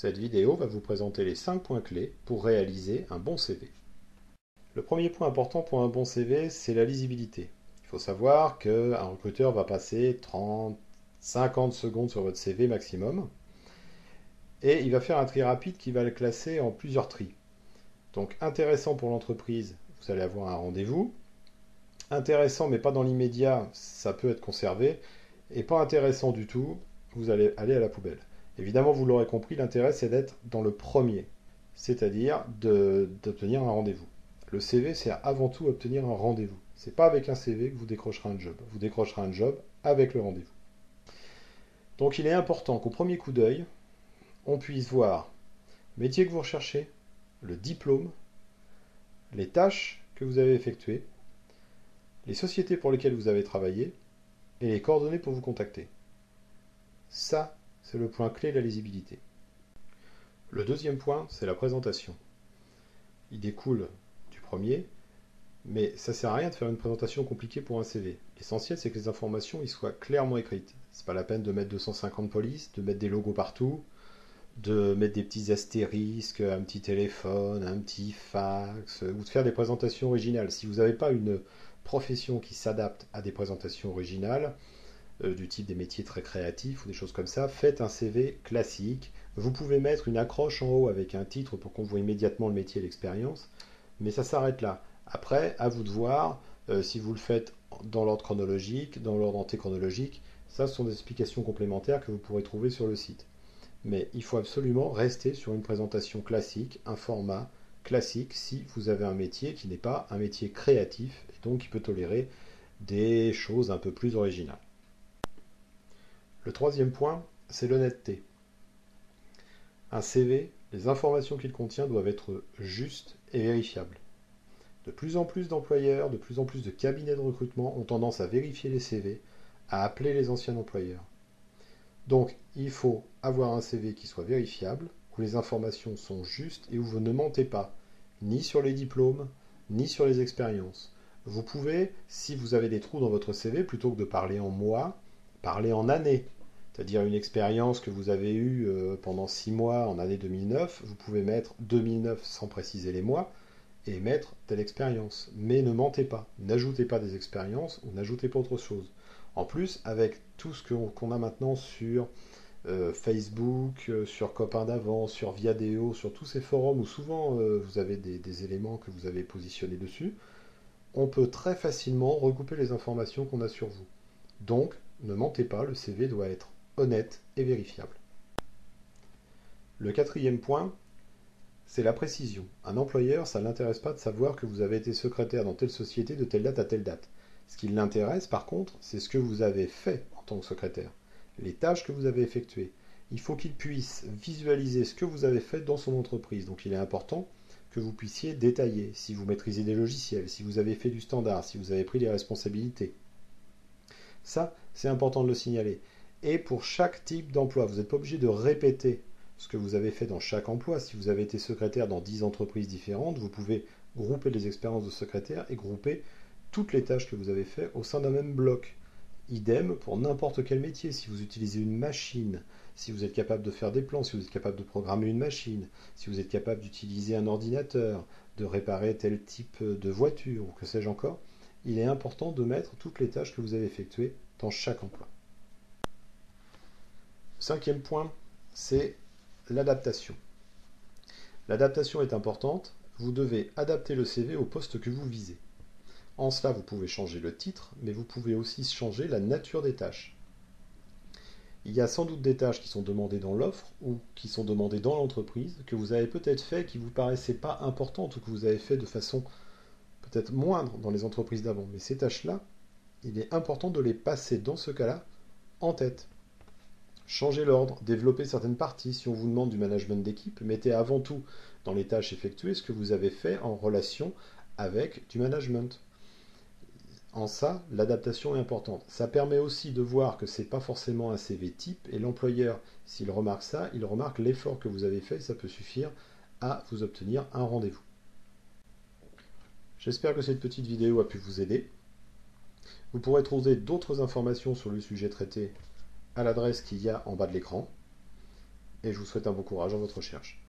Cette vidéo va vous présenter les 5 points clés pour réaliser un bon CV. Le premier point important pour un bon CV, c'est la lisibilité. Il faut savoir qu'un recruteur va passer 30, 50 secondes sur votre CV maximum et il va faire un tri rapide qui va le classer en plusieurs tris. Donc intéressant pour l'entreprise, vous allez avoir un rendez-vous. Intéressant mais pas dans l'immédiat, ça peut être conservé. Et pas intéressant du tout, vous allez aller à la poubelle. Évidemment, vous l'aurez compris, l'intérêt c'est d'être dans le premier, c'est-à-dire d'obtenir un rendez-vous. Le CV sert avant tout à obtenir un rendez-vous. C'est pas avec un CV que vous décrocherez un job. Vous décrocherez un job avec le rendez-vous. Donc il est important qu'au premier coup d'œil, on puisse voir le métier que vous recherchez, le diplôme, les tâches que vous avez effectuées, les sociétés pour lesquelles vous avez travaillé et les coordonnées pour vous contacter. Ça, c'est le point clé de la lisibilité. Le deuxième point, c'est la présentation. Il découle du premier, mais ça sert à rien de faire une présentation compliquée pour un CV. L'essentiel, c'est que les informations y soient clairement écrites. C'est pas la peine de mettre 250 polices, de mettre des logos partout, de mettre des petits astérisques, un petit téléphone, un petit fax, ou de faire des présentations originales. Si vous n'avez pas une profession qui s'adapte à des présentations originales, du type des métiers très créatifs ou des choses comme ça, faites un CV classique. Vous pouvez mettre une accroche en haut avec un titre pour qu'on voit immédiatement le métier et l'expérience, mais ça s'arrête là. Après, à vous de voir si vous le faites dans l'ordre chronologique, dans l'ordre antéchronologique. Ça, ce sont des explications complémentaires que vous pourrez trouver sur le site. Mais il faut absolument rester sur une présentation classique, un format classique si vous avez un métier qui n'est pas un métier créatif et donc qui peut tolérer des choses un peu plus originales. Le troisième point, c'est l'honnêteté. Un CV, les informations qu'il contient doivent être justes et vérifiables. De plus en plus d'employeurs, de plus en plus de cabinets de recrutement ont tendance à vérifier les CV, à appeler les anciens employeurs. Donc, il faut avoir un CV qui soit vérifiable, où les informations sont justes et où vous ne mentez pas, ni sur les diplômes, ni sur les expériences. Vous pouvez, si vous avez des trous dans votre CV, plutôt que de parler en mois, parler en années. C'est-à-dire une expérience que vous avez eue pendant 6 mois en année 2009, vous pouvez mettre 2009 sans préciser les mois et mettre telle expérience. Mais ne mentez pas, n'ajoutez pas des expériences ou n'ajoutez pas autre chose. En plus, avec tout ce qu'on a maintenant sur Facebook, sur Copains d'avant, sur Viadeo, sur tous ces forums où souvent vous avez des éléments que vous avez positionnés dessus, on peut très facilement regrouper les informations qu'on a sur vous. Donc, ne mentez pas, le CV doit être honnête et vérifiable. Le quatrième point, c'est la précision. Un employeur, ça ne l'intéresse pas de savoir que vous avez été secrétaire dans telle société de telle date à telle date. Ce qui l'intéresse, par contre, c'est ce que vous avez fait en tant que secrétaire, les tâches que vous avez effectuées. Il faut qu'il puisse visualiser ce que vous avez fait dans son entreprise. Donc il est important que vous puissiez détailler si vous maîtrisez des logiciels, si vous avez fait du standard, si vous avez pris des responsabilités. Ça, c'est important de le signaler. Et pour chaque type d'emploi, vous n'êtes pas obligé de répéter ce que vous avez fait dans chaque emploi. Si vous avez été secrétaire dans 10 entreprises différentes, vous pouvez grouper les expériences de secrétaire et grouper toutes les tâches que vous avez faites au sein d'un même bloc. Idem pour n'importe quel métier. Si vous utilisez une machine, si vous êtes capable de faire des plans, si vous êtes capable de programmer une machine, si vous êtes capable d'utiliser un ordinateur, de réparer tel type de voiture ou que sais-je encore, il est important de mettre toutes les tâches que vous avez effectuées dans chaque emploi. Cinquième point, c'est l'adaptation. L'adaptation est importante. Vous devez adapter le CV au poste que vous visez. En cela, vous pouvez changer le titre, mais vous pouvez aussi changer la nature des tâches. Il y a sans doute des tâches qui sont demandées dans l'offre ou qui sont demandées dans l'entreprise, que vous avez peut-être fait, qui ne vous paraissaient pas importantes ou que vous avez fait de façon peut-être moindre dans les entreprises d'avant. Mais ces tâches-là, il est important de les passer dans ce cas-là en tête. Changez l'ordre, développez certaines parties. Si on vous demande du management d'équipe, mettez avant tout dans les tâches effectuées ce que vous avez fait en relation avec du management. En ça, l'adaptation est importante. Ça permet aussi de voir que ce n'est pas forcément un CV type et l'employeur, s'il remarque ça, il remarque l'effort que vous avez fait et ça peut suffire à vous obtenir un rendez-vous. J'espère que cette petite vidéo a pu vous aider. Vous pourrez trouver d'autres informations sur le sujet traité à l'adresse qu'il y a en bas de l'écran. et je vous souhaite un bon courage dans votre recherche.